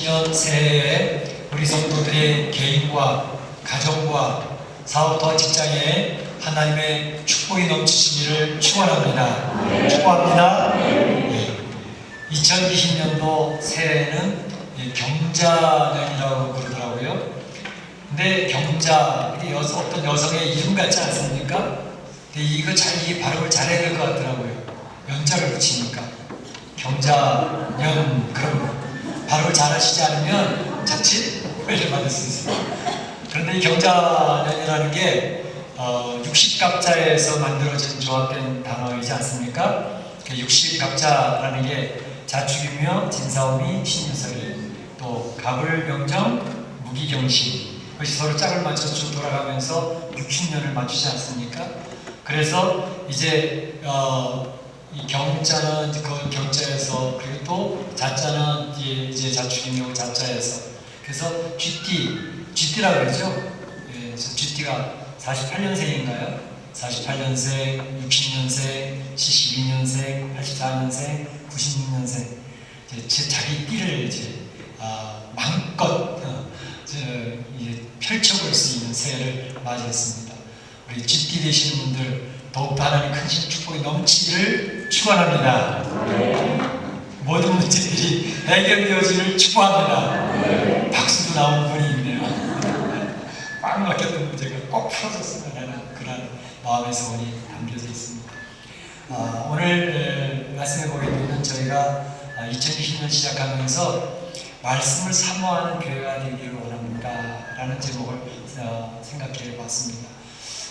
2020년 새해에 우리 성도들의 개인과 가정과 사업과 직장에 하나님의 축복이 넘치시기를 축원합니다. 축원합니다. 2020년도 새해에는 경자년이라고 그러더라고요. 근데 경자, 어떤 여성의 이름 같지 않습니까? 근데 이거 이 발음을 잘해야 될 것 같더라고요. 연자를 붙이니까. 경자년, 그럼 발음을 잘 하시지 않으면 자칫 오해를 받을 수 있습니다. 그런데 이 경자년이라는 게 60갑자에서 만들어진 조합된 단어이지 않습니까? 60갑자라는 게 자축이며 진사오미 신유설이 또 갑을병정 무기경신, 그것이 서로 짝을 맞춰서 쭉 돌아가면서 60년을 맞추지 않습니까? 그래서 이제 이 경자는 그 경자에서, 그리고 또 자자는 이제 자축이며 자자에서, 그래서 GT라고 그러죠. 예, GT가 48년생인가요? 48년생, 60년생, 72년생, 84년생, 96년생, 이제 자기 띠를 이제 마음껏 이제 펼쳐볼 수 있는 새해를 맞이했습니다. 우리 GT 되시는 분들 더욱더 하나님 큰 축복이 넘치기를 축원합니다. 모든 문제들이 해결되어지기를 축복합니다. 박수도 나오는 분이 있네요. 꽉 막혔던 문제가 꼭 풀어졌으면 하는 그런 마음의 소원이 담겨져 있습니다. 오늘 말씀해 보게 되면 저희가 2020년 시작하면서 말씀을 사모하는 교회가 되기를 원합니다 라는 제목을 생각해 봤습니다.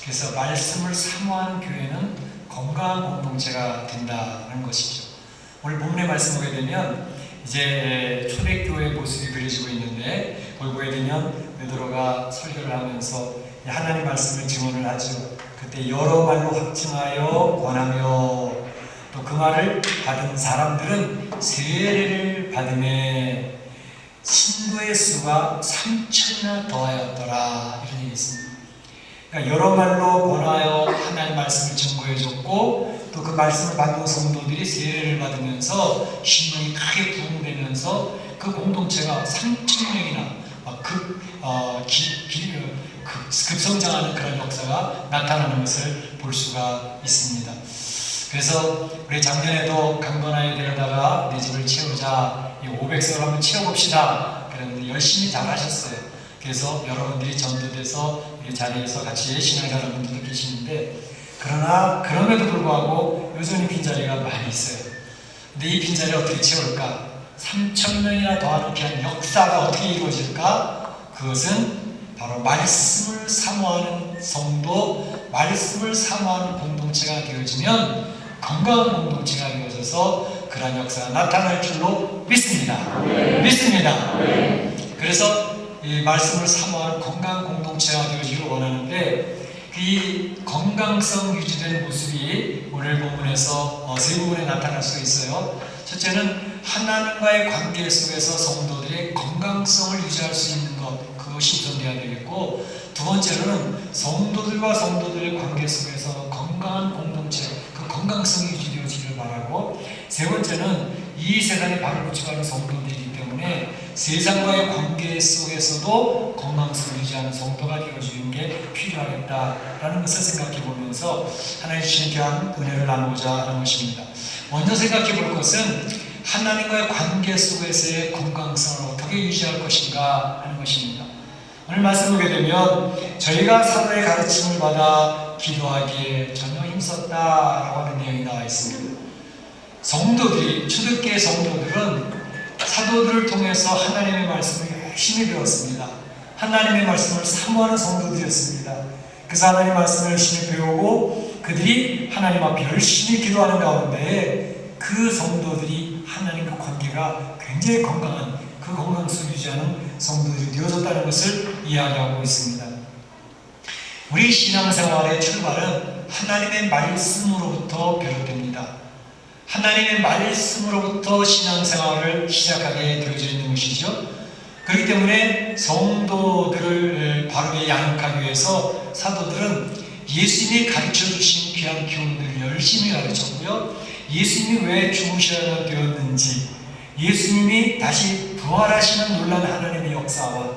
그래서 말씀을 사모하는 교회는 건강한 공동체가 된다는 것이죠. 오늘 본문의 말씀 보게 되면 이제 초대교회의 모습이 그려지고 있는데, 거기 보게 되면 베드로가 설교를 하면서 하나님 말씀을 증언을 하죠. 그때 여러 말로 확증하여 권하며, 또 그 말을 받은 사람들은 세례를 받음에 신도의 수가 3,000이나 더하였더라, 이런 얘기 있습니다. 그러니까 여러 말로 권하여 하나님의 말씀을 증거해줬고, 또 그 말씀을 받는 성도들이 세례를 받으면서 신령이 크게 부흥되면서 그 공동체가 3,000명이나 급성장하는 그런 역사가 나타나는 것을 볼 수가 있습니다. 그래서 우리 작년에도 강건하에 데려다가 내 집을 채우자, 500석을 한번 채워봅시다. 그랬는데 열심히 잘 하셨어요. 그래서 여러분들이 전도돼서 이 자리에서 같이 신앙자분들도 계시는데, 그러나 그럼에도 불구하고 여전히 빈자리가 많이 있어요. 근데 이 빈자리를 어떻게 채울까? 3,000명이나 더하는 귀한 역사가 어떻게 이루어질까? 그것은 바로 말씀을 사모하는 성도, 말씀을 사모하는 공동체가 되어지면 건강한 공동체가 되어져서 그러한 역사가 나타날 줄로 믿습니다. 믿습니다. 그래서 이 말씀을 사모하는 건강한 공동체가 되어지기를 원하는데, 이 건강성 유지되는 모습이 오늘 본문에서 세 부분에 나타날 수 있어요. 첫째는 하나님과의 관계 속에서 성도들의 건강성을 유지할 수 있는 것, 그것이 우선되어야 되겠고, 두 번째로는 성도들과 성도들의 관계 속에서 건강한 공동체, 그 건강성이 유지되어지기를 바라고, 세 번째는 이 세상에 발을 붙여가는 성도들이기 때문에 세상과의 관계 속에서도 건강성을 유지하는 성도가 되어주는 게 필요하겠다라는 것을 생각해 보면서 하나님 주신 귀한 은혜를 나누고자 하는 것입니다. 먼저 생각해 볼 것은 하나님과의 관계 속에서의 건강성을 어떻게 유지할 것인가 하는 것입니다. 오늘 말씀 보게 되면 저희가 사도의 가르침을 받아 기도하기에 전혀 힘썼다라고 하는 내용이 나와 있습니다. 성도들이, 초대교회 성도들은 사도들을 통해서 하나님의 말씀을 열심히 배웠습니다. 하나님의 말씀을 사모하는 성도들이었습니다. 그래서 하나님의 말씀을 열심히 배우고 그들이 하나님 앞에 열심히 기도하는 가운데 그 성도들이 하나님과 관계가 굉장히 건강한, 그 건강성을 유지하는 성도들이 되어졌다는 것을 이야기하고 있습니다. 우리 신앙생활의 출발은 하나님의 말씀으로부터 비롯됩니다. 하나님의 말씀으로부터 신앙생활을 시작하게 되어져 있는 것이죠. 그렇기 때문에 성도들을 바르게 양육하기 위해서 사도들은 예수님이 가르쳐 주신 귀한 교훈들을 열심히 가르쳤고요, 예수님이 왜 죽으셔야 되었는지, 예수님이 다시 부활하시는 놀라운 하나님의 역사와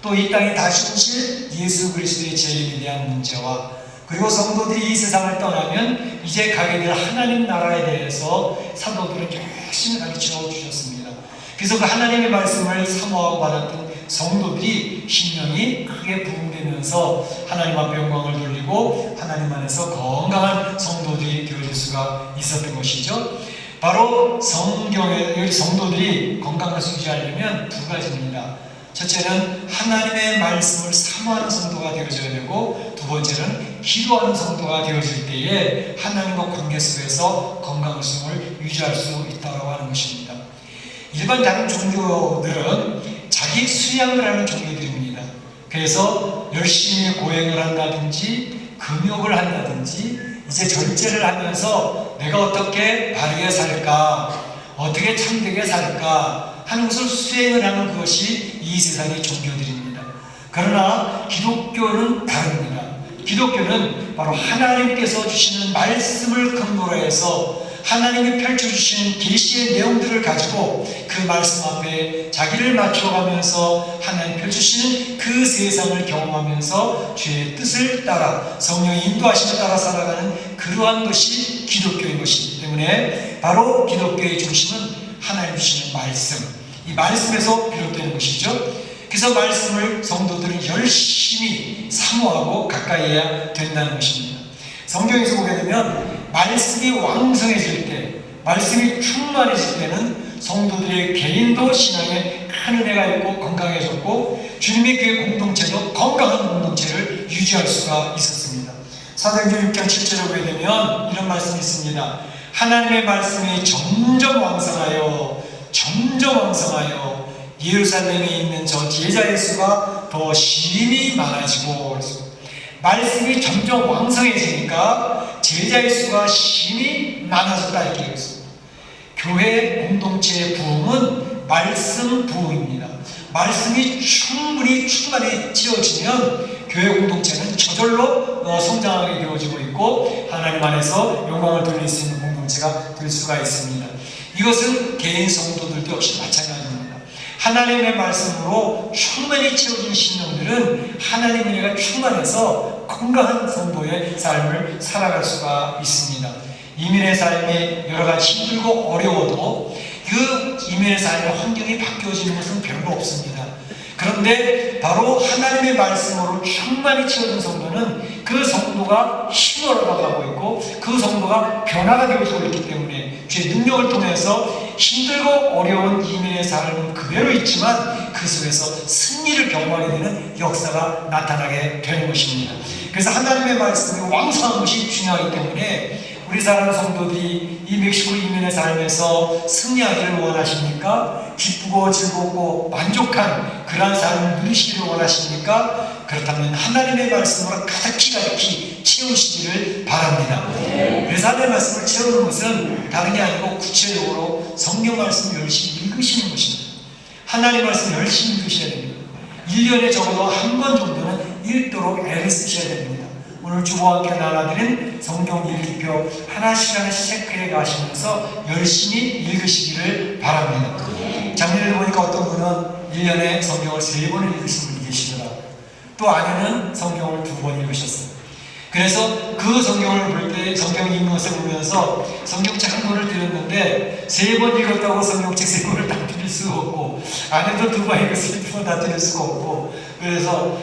또 이 땅에 다시 오실 예수 그리스도의 재림에 대한 문제와 그리고 성도들이 이 세상을 떠나면 이제 가게 될 하나님 나라에 대해서 사도들은 열심히 가르쳐 주셨습니다. 그래서 그 하나님의 말씀을 사모하고 받았던 성도들이 심령이 크게 부흥되면서 하나님 앞에 영광을 돌리고 하나님 안에서 건강한 성도들이 되어질 수가 있었던 것이죠. 바로 성경의 성도들이 건강을 유지하려면 두 가지입니다. 첫째는 하나님의 말씀을 사모하는 성도가 되어져야 되고, 두 번째는 기도하는 성도가 되어질 때에 하나님과 관계 속에서 건강성을 유지할 수 있다고 하는 것입니다. 일반 다른 종교들은 자기 수양을 하는 종교들입니다. 그래서 열심히 고행을 한다든지 금욕을 한다든지 이제 절제를 하면서 내가 어떻게 바르게 살까, 어떻게 참되게 살까 하는 것을 수행을 하는 것이 이 세상의 종교들입니다. 그러나 기독교는 다릅니다. 기독교는 바로 하나님께서 주시는 말씀을 근거로 해서 하나님이 펼쳐주시는 계시의 내용들을 가지고 그 말씀 앞에 자기를 맞춰가면서 하나님 펼쳐주시는 그 세상을 경험하면서 주의 뜻을 따라 성령의 인도하심을 따라 살아가는 그러한 것이 기독교인 것이기 때문에 바로 기독교의 중심은 하나님 주시는 말씀, 이 말씀에서 비롯되는 것이죠. 그래서 말씀을 성도들은 열심히 사모하고 가까이 해야 된다는 것입니다. 성경에서 보게 되면 말씀이 왕성해질 때, 말씀이 충만해질 때는 성도들의 개인도 신앙에 큰 은혜가 있고 건강해졌고 주님의 교회 공동체도 건강한 공동체를 유지할 수가 있었습니다. 사도행전 6장 7절에 보게 되면 이런 말씀이 있습니다. 하나님의 말씀이 점점 왕성하여 예루살렘에 있는 저 제자의 수가 더 심히 많아지고, 말씀이 점점 왕성해지니까 제자의 수가 심히 많아졌다 이렇게 얘기했습니다. 교회 공동체의 부흥은 말씀 부흥입니다. 말씀이 충만히 채워지면 교회 공동체는 저절로 성장하게 되어지고 있고 하나님 안에서 영광을 돌릴 수 있는 공동체가 될 수가 있습니다. 이것은 개인 성도들도 역시 마찬가지입니다. 하나님의 말씀으로 충만히 채워진 신령들은 하나님의 은혜가 충만해서 건강한 성도의 삶을 살아갈 수가 있습니다. 이민의 삶이 여러가지 힘들고 어려워도 그 이민의 삶의 환경이 바뀌어지는 것은 별로 없습니다. 그런데 바로 하나님의 말씀으로 충만히 채워진 성도는 그 성도가 힘을 얻어가고 있고 그 성도가 변화가 되어지고 있기 때문에 주의 능력을 통해서 힘들고 어려운 이민의 삶은 그대로 있지만 그 속에서 승리를 경험하게 되는 역사가 나타나게 되는 것입니다. 그래서 하나님의 말씀이 왕성한 것이 중요하기 때문에 우리 사랑하는 성도들이 이 멕시코 이민의 삶에서 승리하기를 원하십니까? 기쁘고 즐겁고 만족한 그러한 삶을 누리시기를 원하십니까? 그렇다면 하나님의 말씀으로 가득히 채우시기를 바랍니다. 그래서 하나님의 말씀을 채우는 것은 다른 게 아니고 구체적으로 성경 말씀을 열심히 읽으시는 것입니다. 하나님의 말씀을 열심히 읽으셔야 됩니다. 1년에 적어도 한 번 정도는 읽도록 애를 쓰셔야 됩니다. 오늘 주보와 함께 나눠드린 성경 읽기표 하나씩 체크해 가시면서 열심히 읽으시기를 바랍니다. 작년에 보니까 어떤 분은 1년에 성경을 3번을 읽으신 분이 계시더라고요. 또 아내는 성경을 2번 읽으셨어요. 그래서 그 성경을 볼 때 성경 읽는 것을 보면서 성경책 한 권을 드렸는데 3번 읽었다고 성경책 3권을 다 드릴 수가 없고 아내도 2번 읽었으니 2번 다 드릴 수가 없고 그래서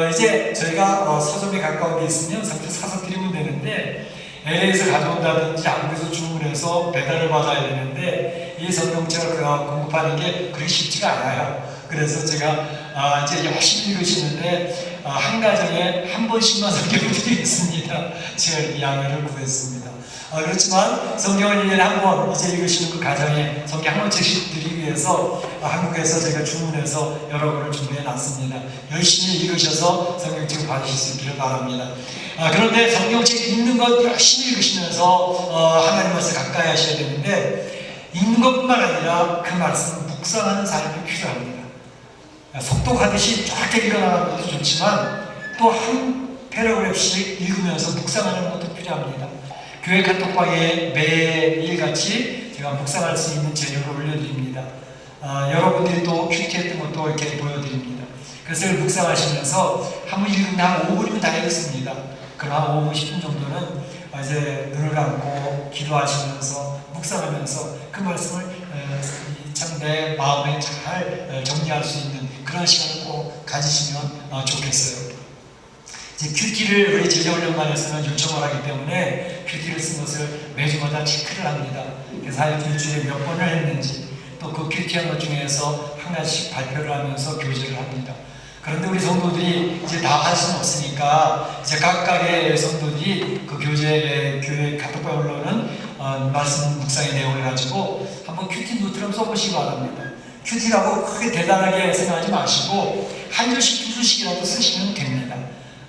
이제 저희가 서점에 가까운 데 있으면 상품 사서 드리면 되는데 LA에서 가져온다든지 한국에서 주문해서 배달을 받아야 되는데 이 성경책을 공급하는 게 그리 쉽지가 않아요. 그래서 제가 이제 열심히 읽으시는데 한 가정에 한 번씩만 성경을 드리겠습니다. 제가 이렇게 양해를 구했습니다. 그렇지만 성경을 1년에 한 번 이제 읽으시는 그 가정에 성경 한 권씩씩 드리기 위해서 한국에서 제가 주문해서 여러 권을 준비해 놨습니다. 열심히 읽으셔서 성경책을 받으실 수 있기를 바랍니다. 그런데 성경책 읽는 것 열심히 읽으시면서 하나님 말씀 가까이 하셔야 되는데 읽는 것뿐만 아니라 그 말씀을 묵상하는 삶이 필요합니다. 속독하듯이 쫙 읽어나가는 것도 좋지만 또 한 패러그래프씩 읽으면서 묵상하는 것도 필요합니다. 교회 카톡방에 매일같이 제가 묵상할 수 있는 재료를 올려드립니다. 여러분들이 또 큐티했던 것도 이렇게 보여드립니다. 그래서 묵상하시면서 한번 읽으면 한 5분이면 다 읽었습니다. 그럼 한 5분, 10분 정도는 이제 눈을 감고 기도하시면서 묵상하면서 그 말씀을 참 내 마음에 잘 정리할 수 있는 그런 시간을 꼭 가지시면 좋겠어요. 이제 큐티를 우리 제자훈련반에서는 요청을 하기 때문에 큐티를 쓴 것을 매주마다 체크를 합니다. 그래서 일주일에 몇 번을 했는지 또 그 큐티한 것 중에서 한 가지씩 발표를 하면서 교제를 합니다. 그런데 우리 성도들이 이제 다 할 수는 없으니까 이제 각각의 성도들이 그 교회 카톡방에 올라오는 말씀 묵상의 내용을 가지고 한번 큐티 노트를 한번 써보시기 바랍니다. 큐티라고 크게 대단하게 생각하지 마시고 한 줄씩 두 줄씩이라도 쓰시면 됩니다.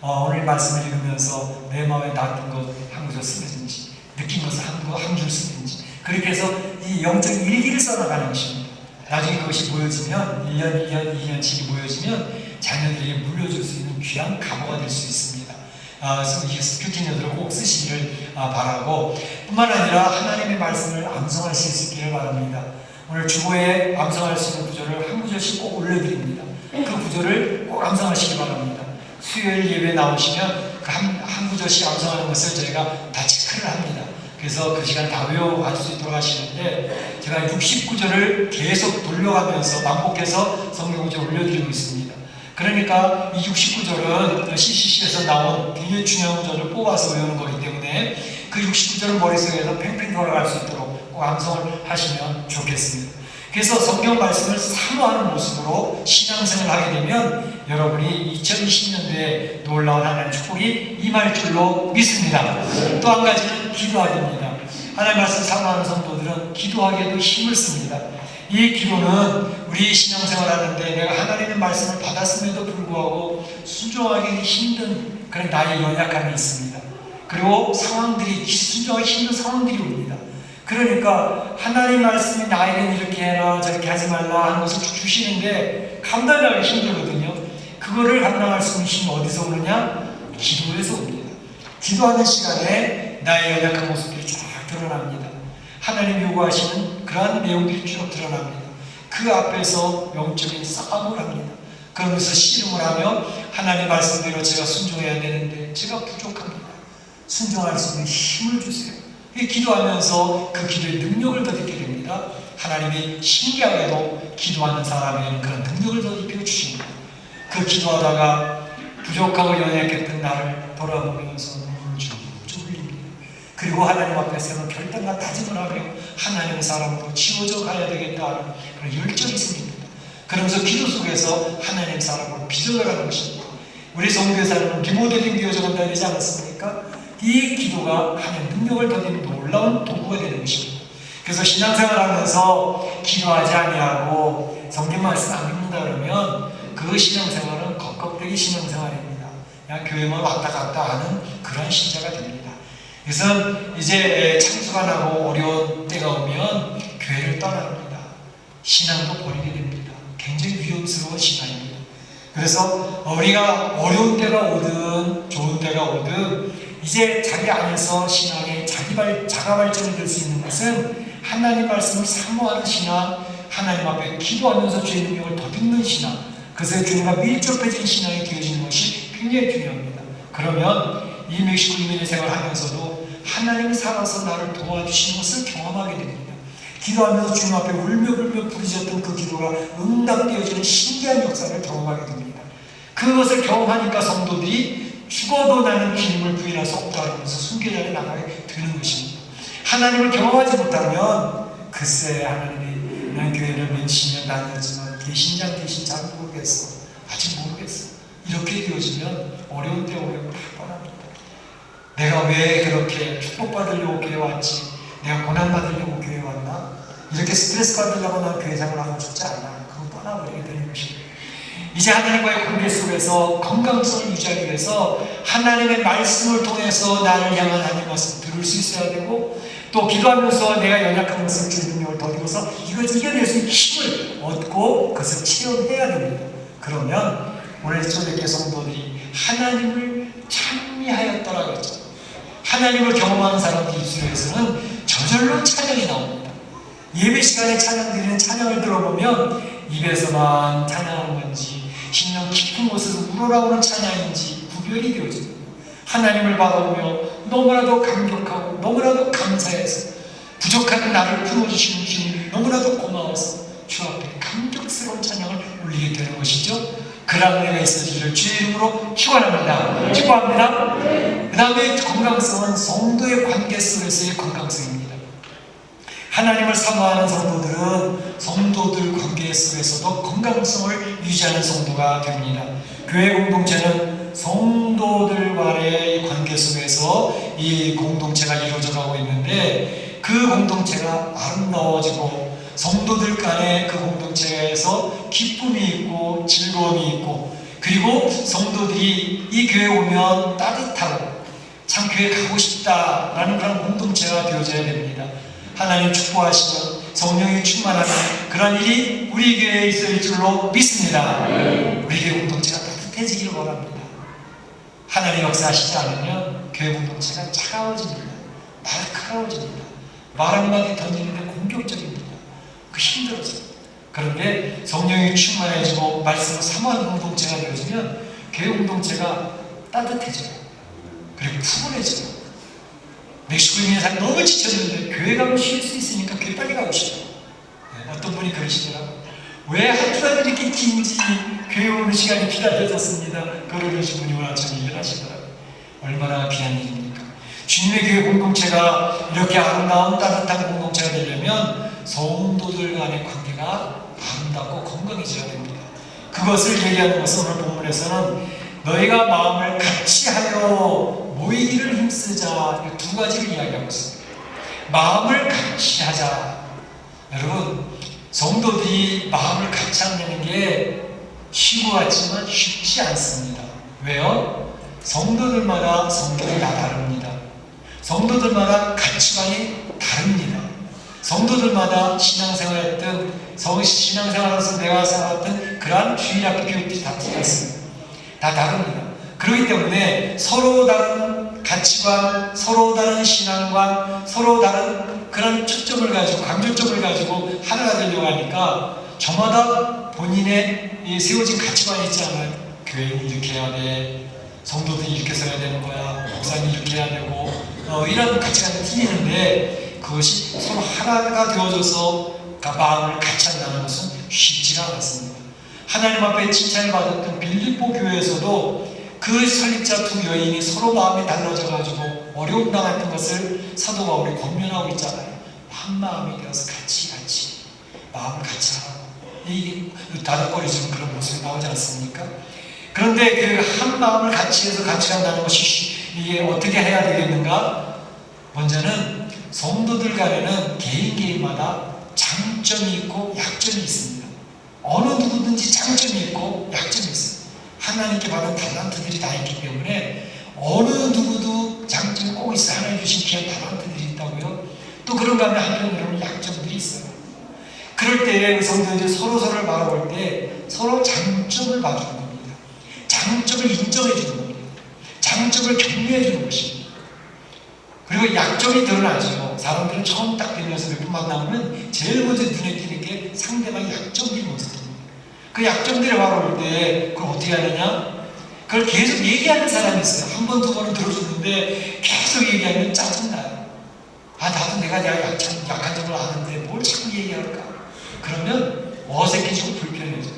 오늘 말씀을 읽으면서 내 마음에 닿았던 것 한 구절 쓰든지 느낀 것을 한 줄 쓰든지 그렇게 해서 이 영적 일기를 써나가는 것입니다. 나중에 그것이 모여지면 1년, 2년, 2년씩이 모여지면 자녀들에게 물려줄 수 있는 귀한 감호가 될 수 있습니다. 그래서 이 큐티녀들을 꼭 쓰시기를 바라고 뿐만 아니라 하나님의 말씀을 암송할 수 있기를 바랍니다. 오늘 주보에 암송할 수 있는 구절을 한 구절씩 꼭 올려드립니다. 그 구절을 꼭 암송하시기 바랍니다. 수요일 예배 나오시면 그 한 구절씩 암송하는 것을 저희가 다 체크를 합니다. 그래서 그 시간 다 외워갈 수 있도록 하시는데 제가 69절을 계속 돌려가면서 반복해서 성경구절 올려드리고 있습니다. 그러니까 이 69절은 CCC에서 나온 굉장히 중요한 구절을 뽑아서 외우는 거기 때문에 그 69절을 머릿속에서 팽팽 돌아갈 수 있도록 꼭 암송을 하시면 좋겠습니다. 그래서 성경 말씀을 사모하는 모습으로 신앙생활을 하게 되면 여러분이 2020년도에 놀라운 하나님의 축복이 임할 줄로 믿습니다. 또 한 가지는 기도하기입니다. 하나님 말씀 사모하는 성도들은 기도하기에도 힘을 씁니다. 이 기도는 우리 신앙생활 하는데 내가 하나님의 말씀을 받았음에도 불구하고 순종하기 힘든 그런 나의 연약함이 있습니다. 그리고 순종하기 힘든 상황들이 옵니다. 그러니까 하나님 말씀이 나에겐 이렇게 해라 저렇게 하지 말라 하는 것을 주시는데 감당하기 힘들거든요. 그거를 감당할 수 있는 힘이 어디서 오느냐? 기도에서 옵니다. 기도하는 시간에 나의 연약한 모습들이 쫙 드러납니다. 하나님 요구하시는 그러한 내용들이 쭉 드러납니다. 그 앞에서 영적인 싸움을 합니다. 그러면서 씨름을 하며 하나님 말씀대로 제가 순종해야 되는데 제가 부족합니다. 순종할 수 있는 힘을 주세요. 기도하면서 그 기도의 능력을 더 느끼게 됩니다. 하나님이 신기하게도 기도하는 사람에게는 그런 능력을 더 입혀주십니다. 그 기도하다가 부족하고 연약했던 나를 돌아보면서 눈물을 쭉 흘립니다. 그리고 하나님 앞에서는 결단과 다짐을 하며 하나님의 사람으로 지워져 가야 되겠다는 그런 열정이 생깁니다. 그러면서 기도 속에서 하나님 사람으로 빚어가는 것입니다. 우리 성교사는 리모델링 되어져 간다 그러지 않았습니까? 이 기도가 하나님의 능력을 더디는 놀라운 도구가 되는 것입니다. 그래서 신앙생활 하면서 기도하지 아니하고 성경 말씀 안 읽는다 그러면 그 신앙생활은 겉껍데기 신앙생활입니다. 그냥 교회만 왔다 갔다 하는 그런 신자가 됩니다. 그래서 이제 창수가 나고 어려운 때가 오면 교회를 떠납니다. 신앙도 버리게 됩니다. 굉장히 위험스러운 신앙입니다. 그래서 우리가 어려운 때가 오든 좋은 때가 오든 이제 자기 안에서 신앙의 자가 발전이 될 수 있는 것은 하나님 말씀을 사모하는 신앙, 하나님 앞에 기도하면서 주의 능력을 더듬는 신앙, 그래서 주님과 밀접해진 신앙이 되어지는 것이 굉장히 중요합니다. 그러면 이 멕시코 이민의 생활을 하면서도 하나님이 살아서 나를 도와주시는 것을 경험하게 됩니다. 기도하면서 주님 앞에 울며불며 부르짖었던 그 기도가 응답되어지는 신기한 역사를 경험하게 됩니다. 그것을 경험하니까 성도들이 죽어도 나는 주님을 부인할 수 없다 하면서 순교자에 나가게 되는 것입니다. 하나님을 경험하지 못하면 글쎄 하나님이 난 교회를 몇십 년 다녔지만 계신지 안 계신지 잘 모르겠어. 아직 모르겠어. 이렇게 되어지면 어려운 때 오면 다 떠납니다. 내가 왜 그렇게 축복받으려고 교회 왔지? 내가 고난받으려고 교회 왔나? 이렇게 스트레스 받으려고 난 교회 생활하고 싶지 않아. 그거 떠나버리게 되는 것입니다. 이제 하나님과의 관계 속에서 건강성을 유지하기 위해서 하나님의 말씀을 통해서 나를 향한 하나님의 말씀을 들을 수 있어야 되고 또 기도하면서 내가 연약한 것을 주의 능력을 더디고서 이것을 이겨낼 수 있는 힘을 얻고 그것을 체험해야 됩니다. 그러면 오늘 초대교회 성도들이 하나님을 찬미하였더라 그랬죠. 하나님을 경험하는 사람들 입술에서는 저절로 찬양이 나옵니다. 예배 시간에 찬양 드리는 찬양을 들어보면 입에서만 찬양하는 건지 심령 깊은 곳에서 우러나오는 찬양인지 구별이 되어집니다. 하나님을 바라보며 너무나도 감격하고 너무나도 감사해서 부족한 나를 풀어주시는 주님 너무나도 고마워서 주 앞에 감격스러운 찬양을 올리게 되는 것이죠. 그런 은혜가 있어지기를 주의 이름으로 축원합니다. 축원합니다. 그 다음에 건강성은 성도의 관계 속에서의 건강성입니다. 하나님을 사모하는 성도들은 성도들 관계 속에서도 건강성을 유지하는 성도가 됩니다. 교회 공동체는 성도들 간의 관계 속에서 이 공동체가 이루어져 가고 있는데 그 공동체가 아름다워지고 성도들 간의 그 공동체에서 기쁨이 있고 즐거움이 있고 그리고 성도들이 이 교회에 오면 따뜻하고 참 교회 가고 싶다라는 그런 공동체가 되어져야 됩니다. 하나님 축복하시면 성령이 충만하는 그런 일이 우리 교회에 있을 줄로 믿습니다. 우리 교회 공동체가 따뜻해지기를 원합니다. 하나님 역사하시지 않으면 교회 공동체가 차가워집니다. 날카로워집니다. 말 한마디 던지는데 공격적입니다. 그 힘들어져요. 그런데 성령이 충만해지고 말씀을 사모하는 공동체가 되어지면 교회 공동체가 따뜻해져요. 그리고 푸근해져요. 멕시코인의 삶 너무 지쳐졌는데 교회 가면 쉴 수 있으니까 교회 빨리 가고 싶어요. 어떤 분이 그러시더라고요. 왜 한 주간 이렇게 긴지 교회 오는 시간이 기다려졌습니다. 그러신 분이 오늘 아침에 일어나시더라고요. 얼마나 귀한 일입니까? 주님의 교회 공동체가 이렇게 아름다운 따뜻한 공동체가 되려면 성도들 간의 관계가 아름답고 건강해져야 됩니다. 그것을 얘기하는 것은 오늘 본문에서는 너희가 마음을 같이하여 모이기를 힘쓰자 두 가지를 이야기하고 있습니다. 마음을 같이 하자. 여러분 성도들이 마음을 같이 한다는 게 쉬고 같지만 쉽지 않습니다. 왜요? 성도들마다 성격이 다 다릅니다. 성도들마다 가치관이 다릅니다. 성도들마다 신앙생활했던 신앙생활에서 내가 살았던 그러한 주일학교 교육들이 다 틀렸습니다. 다 다릅니다. 그렇기 때문에 서로 다른 가치관, 서로 다른 신앙관, 서로 다른 그런 초점을 가지고 강조점을 가지고 하나가 되려고 하니까 저마다 본인의 세워진 가치관이 있지 않아요? 교회는 이렇게 해야 돼, 성도들이 이렇게 서야 되는 거야, 목사님 이렇게 해야 되고 이런 가치관이 틀리는데 그것이 서로 하나가 되어져서 마음을 같이 한다는 것은 쉽지가 않습니다. 하나님 앞에 칭찬을 받았던 빌립보 교회에서도 그 설립자 두 여인이 서로 마음이 달라져 가지고 어려움 당했던 것을 사도 바울이 권면하고 있잖아요. 한 마음이 되어서 같이 마음을 같이 하라고. 이 다닥거리지는 그런 모습이 나오지 않습니까? 그런데 그 한 마음을 같이 해서 같이 한다는 것이 이게 어떻게 해야 되겠는가? 먼저는 성도들 간에는 개인마다 장점이 있고 약점이 있습니다. 어느 누구든지 장점이 있고 약점이 있어요. 하나님께 받은 달란트들이 다 있기 때문에 어느 누구도 장점이 꼭 있어요. 하나님 주신 귀한 달란트들이 있다고요. 또 그런가 하면 한편으로는 약점들이 있어요. 그럴 때 성도들이 서로를 바라볼 때 서로 장점을 봐주는 겁니다. 장점을 인정해 주는 겁니다. 장점을 격려해 주는 것입니다. 그리고 약점이 드러나죠. 사람들은 처음 딱 뵈면서 몇 분 만나면 제일 먼저 눈에 띄는 게 상대방의 약점들이 먼저 듭니다. 그 약점들을 바라볼 때 그걸 어떻게 하느냐? 그걸 계속 얘기하는 사람이 있어요. 한 번, 두 번은 들어주는데 계속 얘기하면 짜증나요. 나도 내가 약한 점을 아는데 뭘 자꾸 얘기할까? 그러면 어색해지고 불편해져요.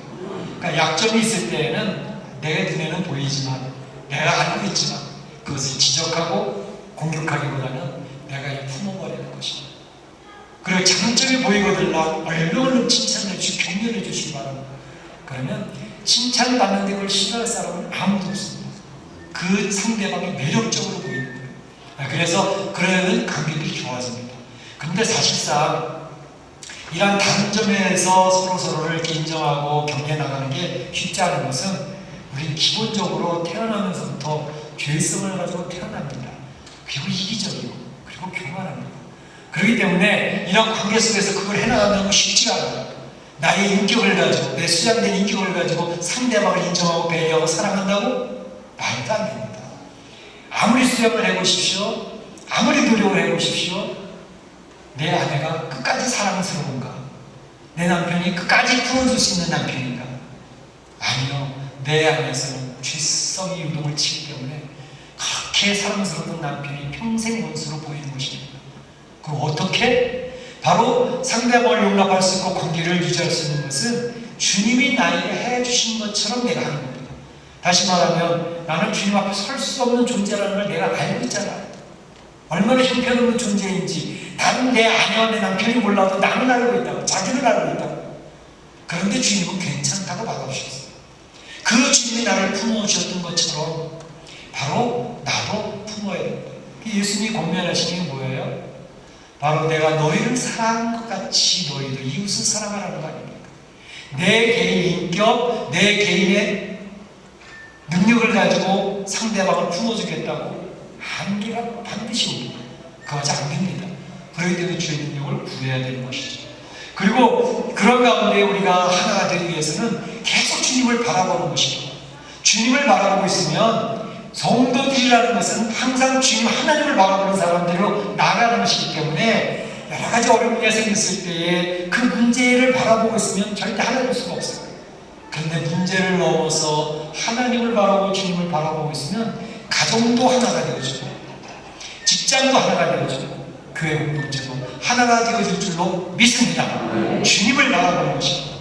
그러니까 약점이 있을 때에는 내 눈에는 보이지만 내가 알고 있지만 그것을 지적하고 공격하기보다는 내가 품어버리는 것입니다. 그리고 장점이 보이거든 얼른 칭찬해 주시고 격려해 주시기 바랍니다. 그러면 칭찬받는데 그걸 싫어할 사람은 아무도 없습니다. 그 상대방이 매력적으로 보이는 거예요. 그래서 그러면 관계들이 좋아집니다. 그런데 사실상 이런 다른 점에서 서로를 이렇게 인정하고 격려해 나가는 게 쉽지 않은 것은 우리는 기본적으로 태어나면서부터 죄성을 가지고 태어납니다. 그리고 이기적이고 그리고 교만합니다. 그렇기 때문에 이런 관계 속에서 그걸 해나가는 건 쉽지가 않아요. 나의 인격을 가지고 내 수양된 인격을 가지고 상대방을 인정하고 배려하고 사랑한다고? 말도 안 됩니다. 아무리 수양을 해보십시오, 아무리 노력을 해보십시오, 내 아내가 끝까지 사랑스러운가? 내 남편이 끝까지 품어줄 수 있는 남편인가? 아니요. 내 안에서는 죄성이 유동을 치기 때문에 그렇게 사랑스러운 남편이 평생 원수로 보이는 것입니다. 그럼 어떻게? 바로 상대방을 용납할 수 있고 관계를 유지할 수 있는 것은 주님이 나에게 해주신 것처럼 내가 하는 겁니다. 다시 말하면 나는 주님 앞에 설 수 없는 존재라는 걸 내가 알고 있잖아. 얼마나 형편없는 존재인지 나는 내 아내와 내 남편이 몰라도 나는 알고 있다고, 자기는 알고 있다고. 그런데 주님은 괜찮다고 받아주셨어요. 그 주님이 나를 품어주셨던 것처럼 바로 나도 품어야 된다. 예수님이 권면하시는 게 뭐예요? 바로 내가 너희를 사랑한 것 같이 너희도 이웃을 사랑하라는 거 아닙니까? 내 개인 인격, 내 개인의 능력을 가지고 상대방을 품어주겠다고 한계가 반드시 옵니다. 그거지 안 됩니다. 그렇기 때문에 주의 능력을 구해야 되는 것이죠. 그리고 그런 가운데 우리가 하나가 되기 위해서는 계속 주님을 바라보는 것이고, 주님을 바라보고 있으면 성도들이라는 것은 항상 주님 하나님을 바라보는 사람들로 나아가는 것이기 때문에 여러 가지 어려운 문제가 생겼을 때에 그 문제를 바라보고 있으면 절대 하나될 수가 없어요. 그런데 문제를 넘어서 하나님을 바라보고 주님을 바라보고 있으면 가정도 하나가 되어지고, 직장도 하나가 되어지고, 교회 공동체도 하나가 되어질 줄로 믿습니다. 주님을 바라보는 것입니다.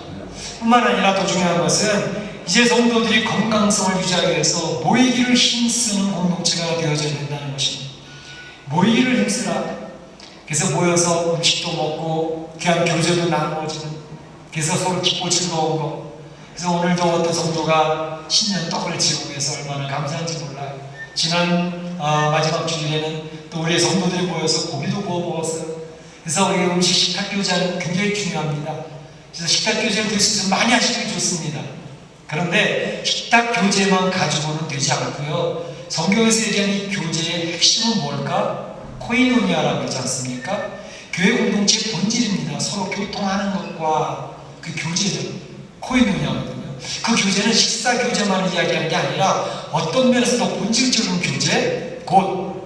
뿐만 아니라 더 중요한 것은 이제 성도들이 건강성을 유지하기 위해서 모이기를 힘쓰는 공동체가 되어져야 된다는 것입니다. 모이기를 힘쓰라. 그래서 모여서 음식도 먹고 귀한 교제도 나누어지는, 그래서 서로 기쁘고 즐거운 거. 그래서 오늘도 어떤 성도가 신년 떡을 지고 위해서 얼마나 감사한지 몰라요. 지난 마지막 주일에는 또 우리 성도들이 모여서 고기도 구워 먹었어요. 그래서 우리 음식 식탁 교제는 굉장히 중요합니다. 그래서 식탁 교제를 될 수 있으면 많이 하시는 게 좋습니다. 그런데 식탁 교제만 가지고는 되지 않고요. 성경에서 얘기하는 이 교제의 핵심은 뭘까? 코이노니아라고 하지 않습니까? 교회 공동체의 본질입니다. 서로 교통하는 것과 그 교제죠. 코이노니아거든요. 그 교제는 식사 교제만을 이야기하는 게 아니라 어떤 면에서 더 본질적인 교제, 곧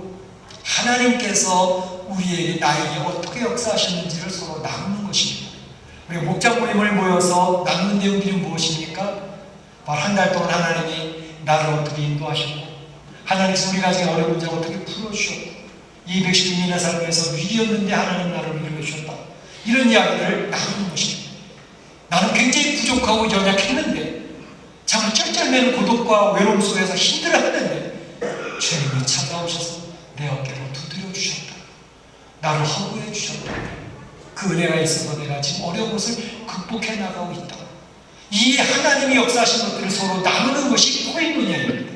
하나님께서 우리에게, 나에게 어떻게 역사하셨는지를 서로 나누는 것입니다. 우리 목장 모임을 모여서 나누는 내용들이 무엇입니까? 바로 한 달 동안 하나님이 나를 어떻게 인도하셨고, 하나님께서 우리 가정의 어려운 문제를 어떻게 풀어주셨고, 210년의 삶에서 위기였는데 하나님 나를 위로해주셨다. 이런 이야기를 나누는 것입니다. 나는 굉장히 부족하고 연약했는데, 참 쩔쩔매는 고독과 외로움 속에서 힘들어했는데 주님이 찾아오셔서 내 어깨를 두드려 주셨다. 나를 허구해 주셨다. 그 은혜가 있어서 내가 지금 어려운 것을 극복해 나가고 있다. 이 하나님이 역사하신 것들을 서로 나누는 것이 코인노니아입니다.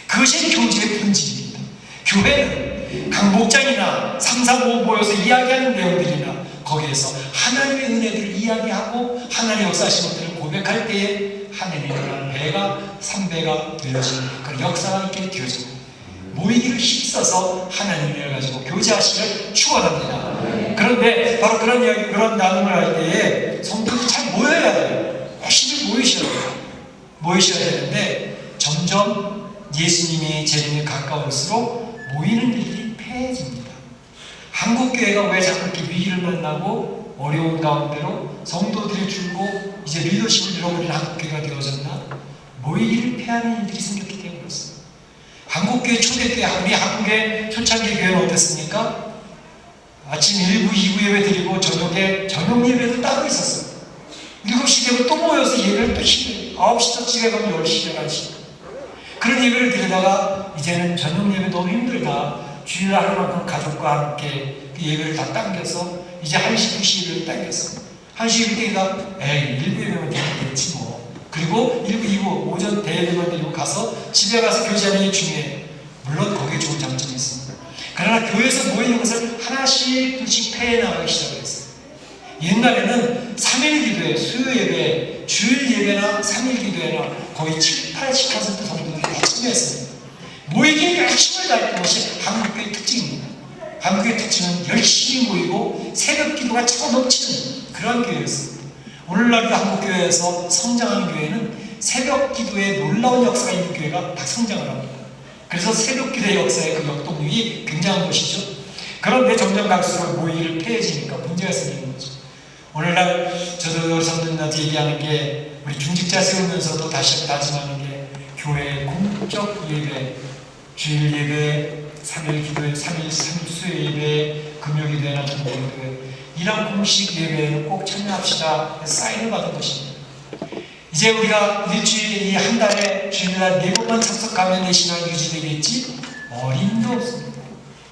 그것이 교제의 본질입니다. 교회는 각 목장이나 3, 4, 5 모여서 이야기하는 내용들이나 거기에서 하나님의 은혜들을 이야기하고 하나님의 역사하신 것들을 고백할 때에 하나님의 일어나는 배가 3배가 되어지는 그런 역사가 있게 되어집니다. 모이기를 힘써서 하나님을 가지고 교제하시기를 축원합니다. 그런데 바로 그런 이야기, 그런 나눔을 할 때에 성도들이 잘 모여야 돼요. 열심히 모이셔야 되는데 점점 예수님이 재림에 가까울수록 모이는 일이 폐해집니다. 한국교회가 왜 자꾸 이렇게 위기를 만나고 어려운 가운데로 성도들이 줄고 이제 리더십을 잃어버린 한국교회가 되어졌나? 모이기를 폐하는 일들이 생겼기 때문에 그렇습니다. 한국교회 초대교회, 우리 한국의 초창기 교회는 어땠습니까? 아침 1부, 2부 예배 드리고 저녁에 저녁 예배도 따로 있었어요. 7시 되면 또 모여서 예배를 또 9시부터 집에 가면 10시, 11시. 그런 예배를 드리다가 이제는 저녁 예배 너무 힘들다. 주일 하루만큼 가족과 함께 그 예배를 다 당겨서 이제 1시, 2시 예배를 당겼어. 1시 예배 때가 에이 1부 예배만 되겠지 뭐. 그리고 1부, 2부 오전 대예배만 드리고 가서 집에 가서 교제하는 게 중요해요. 물론 거기에 좋은 장점이 있습니다. 그러나 교회에서 모이는 것을 하나씩 둘씩 폐해 나가기 시작했어요. 옛날에는 3일 기도회, 수요 예배, 주일 예배나 3일 기도회나 거의 7, 80% 성도들이 다 참여했습니다. 모이기에 열심을 다했던 것이 한국교회의 특징입니다. 한국교회의 특징은 열심히 모이고 새벽 기도가 차고 넘치는 그런 교회였습니다. 오늘날도 한국교회에서 성장하는 교회는 새벽 기도에 놀라운 역사가 있는 교회가 다 성장을 합니다. 그래서 새벽 기도의 역사의 그 역동력이 굉장한 것이죠. 그런데 점점 갈수록 모이를 폐해지니까 문제가 생기는 거죠. 오늘날 저도 성도님한테 얘기하는 게, 우리 중직자 세우면서도 다시 한번 다짐하는 게, 교회 공적 예배, 주일 예배, 3일 기도회, 3일 수요 예배, 금요 기도회나 전도 기도회, 이런 공식 예배에는 꼭 참여합시다. 사인을 받은 것입니다. 이제 우리가 일주일에, 이 한 달에 주일날 4번만 참석하면 내 신앙이 유지되겠지? 어림도 없습니다.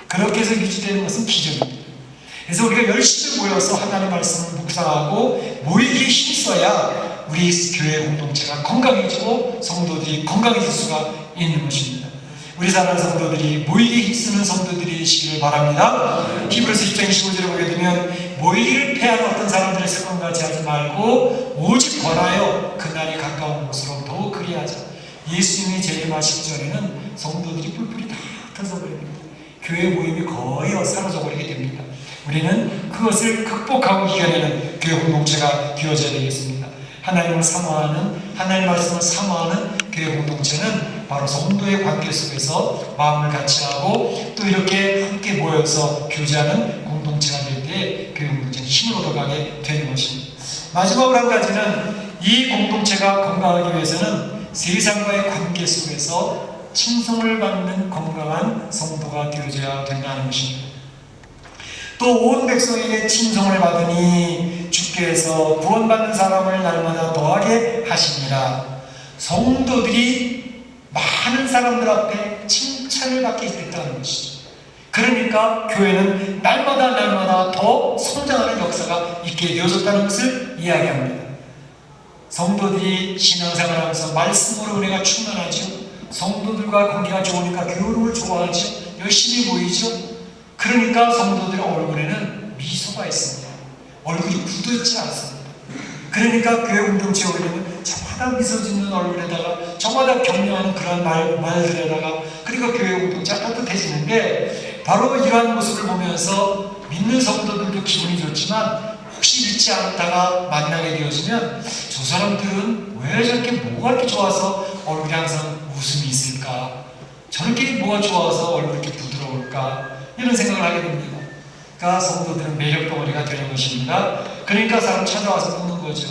그렇게 해서 유지되는 것은 기적입니다. 그래서 우리가 열심히 모여서 하나님의 말씀을 묵상하고 모이기에 힘써야 우리 교회 공동체가 건강해지고 성도들이 건강해질 수가 있는 것입니다. 우리 사랑하는 성도들이 모이기에 힘쓰는 성도들이 되시기를 바랍니다. 히브리서 10장 25절에 보게 되면, 모이기를 패하는 어떤 사람들의 습관같이 하지 말고 오직 권하여 그날이 가까운 곳으로 더욱 그리하자. 예수님이 재림하시기 전에는 성도들이 뿔뿔이 다 흩어져버립니다. 교회 모임이 거의 사라져버리게 됩니다. 우리는 그것을 극복하고 이겨내는 교회 공동체가 되어져야 되겠습니다. 하나님을 사모하는, 하나님의 말씀을 사모하는 교회 공동체는 바로 성도의 관계 속에서 마음을 같이 하고 또 이렇게 함께 모여서 교제하는 공동체가 될 때 교회 공동체는 힘을 얻어가게 되는 것입니다. 마지막으로 한 가지는, 이 공동체가 건강하기 위해서는 세상과의 관계 속에서 칭송을 받는 건강한 성도가 되어져야 된다는 것입니다. 또 온 백성에게 칭송을 받으니 주께서 구원받는 사람을 날마다 더하게 하시니라. 성도들이 많은 사람들 앞에 칭찬을 받게 됐다는 것이죠. 그러니까 교회는 날마다 더 성장하는 역사가 있게 되어졌다는 것을 이야기합니다. 성도들이 신앙생활하면서 말씀으로 은혜가 충만하죠. 성도들과 관계가 좋으니까 교회를 좋아하죠. 열심히 모이죠. 그러니까 성도들의 얼굴에는 미소가 있습니다. 얼굴이 굳어있지 않습니다. 그러니까 교회 공동체에 오면 저마다 미소 짓는 얼굴에다가, 저마다 격려하는 그런 말들에다가, 그러니까 교회 공동체가 따뜻해지는데, 바로 이러한 모습을 보면서 믿는 성도들도 기분이 좋지만, 혹시 믿지 않다가 만나게 되어지면 저 사람들은 왜 저렇게 뭐가 이렇게 좋아서 얼굴이 항상 웃음이 있을까? 저렇게 뭐가 좋아서 얼굴이 이렇게 부드러울까? 이런 생각을 하게 됩니다. 그러니까 성도들은 매력 덩어리가 되는 것입니다. 그러니까 사람 찾아와서 묻는 거죠.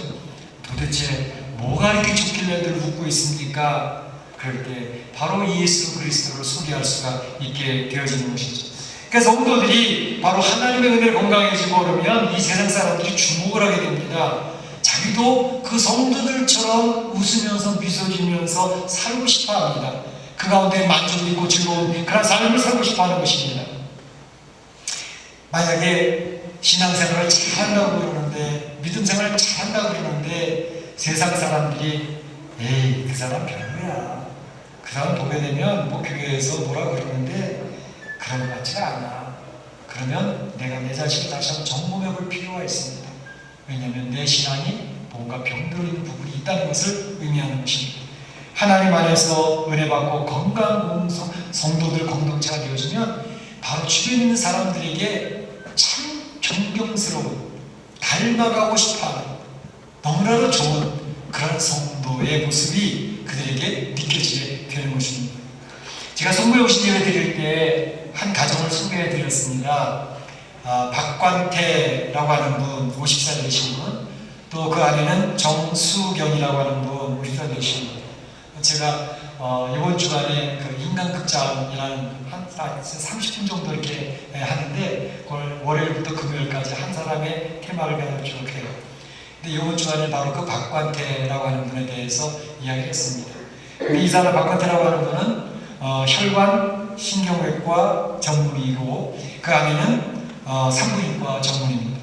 도대체 뭐가 이렇게 좋길래 늘 웃고 있습니까? 그럴 때 바로 예수 그리스도를 소개할 수가 있게 되어지는 것이죠. 그래서 성도들이 바로 하나님의 은혜를 건강해지고 그러면 이 세상 사람들이 주목을 하게 됩니다. 자기도 그 성도들처럼 웃으면서 미소 지면서 살고 싶어 합니다. 그 가운데 만족이 있고 즐거운 그런 삶을 살고 싶어 하는 것입니다. 만약에 신앙생활을 잘한다고 그러는데, 믿음생활을 잘한다고 그러는데 세상 사람들이 에이 그 사람 별로야, 그 사람 보게 되면 뭐 교회에서 뭐라 그러는데 그런 것 같지가 않아, 그러면 내가 내 자신을 다시 한번 점검해 볼 필요가 있습니다. 왜냐하면 내 신앙이 뭔가 병들어있는 부분이 있다는 것을 의미하는 것입니다. 하나님 안에서 은혜 받고 건강한 성도들 공동체가 되어지면 바로 주변에 있는 사람들에게 참 존경스러운, 닮아가고 싶어하는, 너무나도 좋은 그런 성도의 모습이 그들에게 느껴지게 되는 것입니다. 제가 성부에 오신 예배 드릴 때 한 가정을 소개해 드렸습니다. 박관태라고 하는 분, 50살 되신 분, 또 그 안에는 정수경이라고 하는 분, 50살 되신 분. 제가 이번 주간에 그 인간극장이라는 한 30분 정도 이렇게 하는데, 그걸 월요일부터 금요일까지 한 사람의 테마를 가지고 쭉 해요. 근데 이번 주간에 바로 그 박관태라고 하는 분에 대해서 이야기를 했습니다. 이 사람 박관태라고 하는 분은 혈관 신경외과 전문의이고 그 안에는 산부인과 전문의입니다.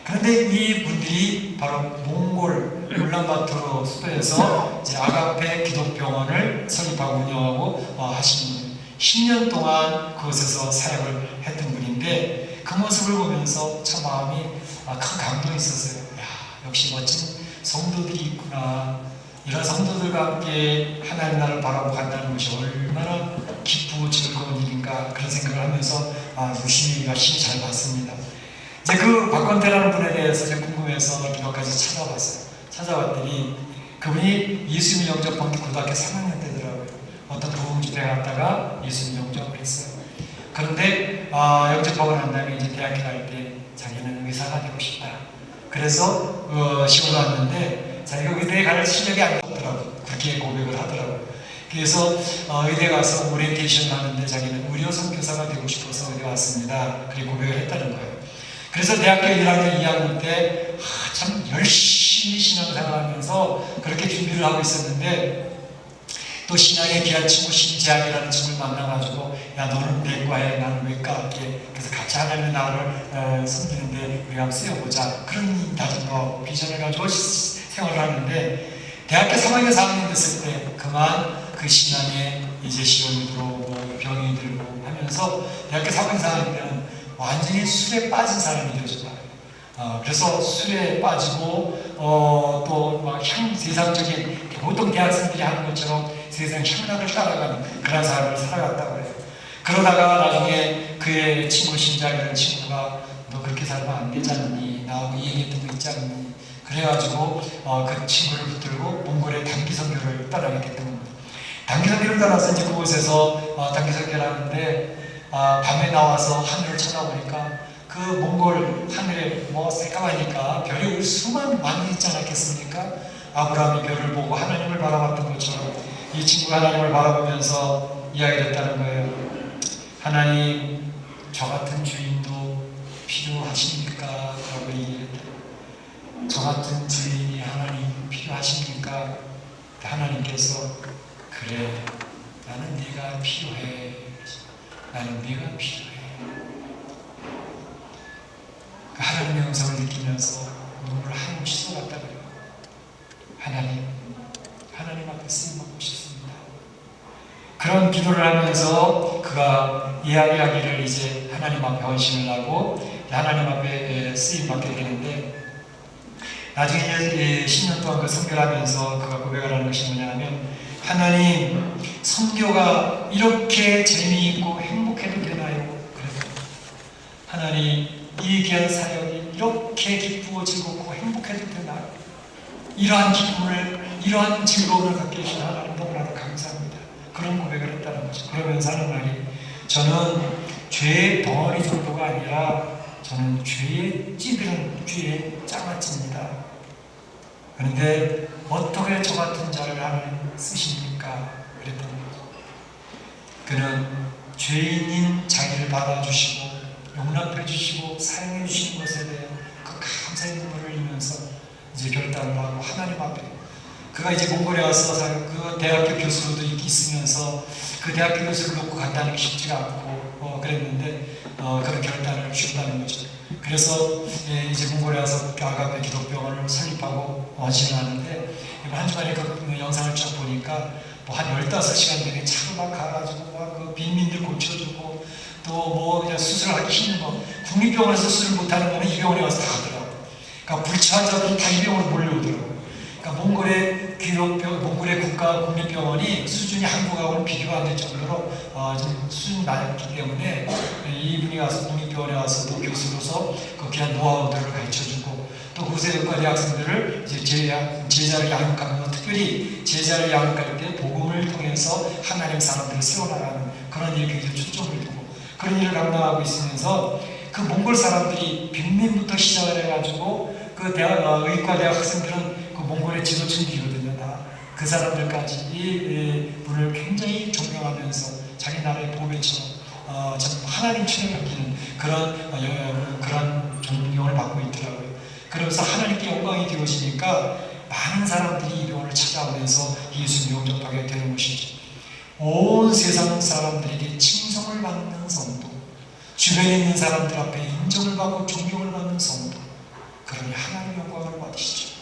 그런데 이 분들이 바로 몽골 울란바토르 수도에서 이제 아가페 기독병원을 설립하고 운영하고 하시는 분, 10년 동안 그곳에서 사역을 했던 분인데, 그 모습을 보면서 참 마음이 큰 감동이 있었어요. 야, 역시 멋진 성도들이 있구나. 이런 성도들과 함께 하나님 나라를 바라보고 간다는 것이 얼마나 기쁘고 즐거운 일인가, 그런 생각을 하면서 열심히 잘 봤습니다. 이제 그 박건태라는 분에 대해서 제가 궁금해서 몇 가지 찾아봤어요. 찾아봤더니 그분이 예수님 영접한 게 고등학교 3학년 때더라고요. 어떤 부흥집에 갔다가 예수님 영접을 했어요. 그런데 영접하고 난 다음에 이제 대학교 갈 때 자기는 의사가 되고 싶다. 그래서 시험을 왔는데 자기가 의대에 갈 실력이 안 나더라고. 그렇게 고백을 하더라고. 그래서 의대 가서 오리엔테이션 하는데 자기는 의료 선교사가 되고 싶어서 의대 왔습니다. 그렇게 고백을 했다는 거예요. 그래서 대학교 1학년 2학년 때 참 열심히 신앙생활하면서 그렇게 준비를 하고 있었는데 또 신앙의 귀한 친구 신재학이라는 친구를 만나가지고 야 너는 내과에 나는 외과 할게. 그래서 같이 하나님의 나라를 섬기는데 우리가 한번 쓰여보자. 그런 다짐과 비전을 가지고 생활을 하는데 대학교 3학년 4학년 됐을 때 그만 그 신앙에 이제 시험이 들어오고 병이 들고 하면서 대학교 3학년 4학년 때는 완전히 술에 빠진 사람이 되어졌다. 그래서 술에 빠지고 또 막 세상적인 보통 대학생들이 하는 것처럼 세상 향락을 따라가는 그런 삶을 살아갔다고 해요. 그러다가 나중에 그의 친구 신자이라는 친구가 너 그렇게 살면 안 되지 않니? 나하고 얘기했던 거 있지 않니? 그래가지고 그 친구를 붙들고 몽골의 단기 선교를 따라가게 됐던 겁니다. 단기 선교를 따라서 이제 그곳에서 단기 선교를 하는데 밤에 나와서 하늘을 쳐다보니까 그 몽골 하늘에 뭐 새까마니까 별이 수만 많이 있지 않았겠습니까? 아브라함이 별을 보고 하나님을 바라봤던 것처럼 이 친구가 하나님을 바라보면서 이야기를 했다는 거예요. 하나님, 저 같은 주인도 필요하십니까? 라고 얘기했다. 저 같은 주인이 하나님 필요하십니까? 하나님께서 그래, 나는 네가 필요해. 나는 네가 필요해. 그 하나님의 음성을 느끼면서 눈물을 한없이 쏟았다 그래요. 하나님 앞에 쓰임받고 싶습니다. 그런 기도를 하면서 그가 이야기하기를 이제 하나님 앞에 헌신을 하고 하나님 앞에 쓰임받게 되는데 나중에 10년 동안 그 선교를 하면서 그가 고백을 하는 것이 뭐냐면 하나님, 선교가 이렇게 재미있고 행복해도 되나요? 그래서 하나님, 이 귀한 사역이 이렇게 기쁘고 즐겁고 행복해도 되나요? 이러한 기쁨을, 이러한 즐거움을 갖게 해주신 하나님 너무나도 감사합니다. 그런 고백을 했다는 거죠. 그러면서 하는 말이 저는 죄의 덩어리 정도가 아니라 저는 죄에 찌들은 죄의 장아찌입니다. 그런데 어떻게 저 같은 자를 하나님 쓰십니까? 그랬던 거죠. 그는 죄인인 자기를 받아주시고 용납해 주시고 사용해 주시는 것에 대해 그 감사의 눈물을 흘리면서 이제 결단을 하고 하나님 앞에 그가 이제 몽골에 와서 그 대학교 교수로도 있으면서 그 대학교 교수를 놓고 간다는 게 쉽지가 않고 그랬는데 그런 결단을 주었다는 거죠. 그래서 이제 몽골에 와서 아가페 기독병원을 설립하고 헌신을 하는데 한 주간에 그 영상을 쭉 보니까 뭐 한 15시간 내내 차로 막 가가지고 막 그 빈민들 고쳐주고 또 뭐 그냥 수술하기 힘든 거 국립병원에서 수술 못하는 거는 이 병원에 와서 다 하더라고. 그러니까 불치환 자들이 다 이 병원으로 몰려오더라고. 그러니까 몽골의 기독병, 몽골의 국가 국립병원이 수준이 한국하고는 비교가 안 될 정도로 좀 수준이 낮기 때문에 이분이 와서 국립병원에 와서 또 교수로서 그 귀한 노하우들을 가르쳐주고 또 그곳의 의과대 학생들을 이제 제자를 양육하면서 특별히 제자를 양육할 때 복음을 통해서 하나님 사람들을 세워나가는 그런 일에 굉장히 초점을 두고 그런 일을 감당하고 있으면서 그 몽골 사람들이 빈민부터 시작을 해가지고 그 의과대학 학생들은 그 몽골의 지도층이거든요. 다 그 사람들까지 이 분을 굉장히 존경하면서 자기 나라의 보배처럼 하나님처럼 여기는 그런 존경을 받고 있더라고요. 그러면서 하나님께 영광이 되어지니까 많은 사람들이 이 병원을 찾아오면서 예수를 영접하게 되는 것이죠. 온 세상 사람들에게 칭송을 받는 성도, 주변에 있는 사람들 앞에 인정을 받고 존경을 받는 성도, 그러니 하나님의 영광을 받으시죠.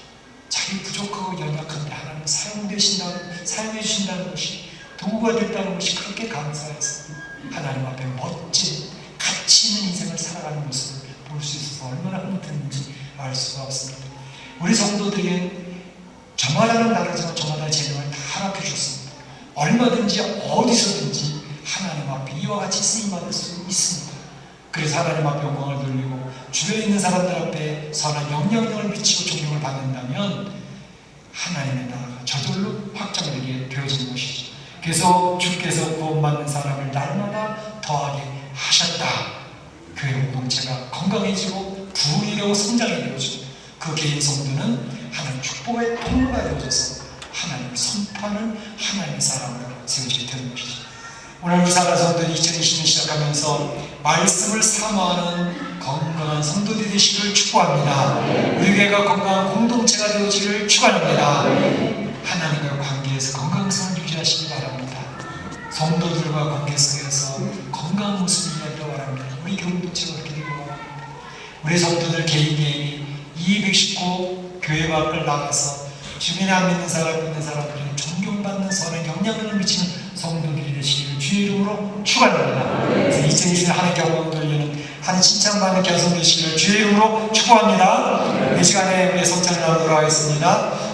자기 부족하고 연약한데 하나님 사용해 주신다는 것이 도구가 됐다는 것이 그렇게 감사해서 하나님 앞에 멋진 가치 있는 인생을 살아가는 모습을 볼 수 있어서 얼마나 흐뭇했는지 알 수가 없습니다. 우리 성도들에게 저마다는 다르지만 저마다 재능을 다 허락해 주셨습니다. 얼마든지 어디서든지 하나님 앞에 이와 같이 쓰임받을 수 있습니다. 그래서 하나님 앞에 영광을 돌리고 주변에 있는 사람들 앞에 선한 영향력을 미치고 존경을 받는다면 하나님의 나라가 저절로 확장되게 되어지는 것이죠. 그래서 주께서 구원받는 사람을 날마다 더하게 하시옵소서. 하셨다. 교회 공동체가 건강해지고 부흥이 되고 성장이 되어지고 그 개인 성도는 하나님 축복의 통로가 되어져서 하나님을 선포하는 하나님의 사람으로 세워지게 되는 것이죠. 오늘 우리 사랑 성도들이 2020년 시작하면서 말씀을 사모하는 건강한 성도들이 되시기를 축복합니다. 우리 교회가 건강한 공동체가 되어지기를 축원합니다. 하나님과 관계에서 건강성을 유지하시기 바랍니다. 성도들과 관계 속에서 건강한 모습을 이야기하기 바랍니다. 우리 공동체가 그렇게 되고 우리 성도들 개인이 219 교회 밖을 나가서 주변에 안 믿는 사람, 믿는 사람들이 존경받는 선한 영향력을 미치는 성도들이 되시기를 주의 이름으로 축원합니다. 2020년 하나님께 영광 돌리는 하나님 칭찬받는 견성 되시기를 주의 이름으로 축복합니다. 이 시간에 우리의 성찬을 나누도록 하겠습니다.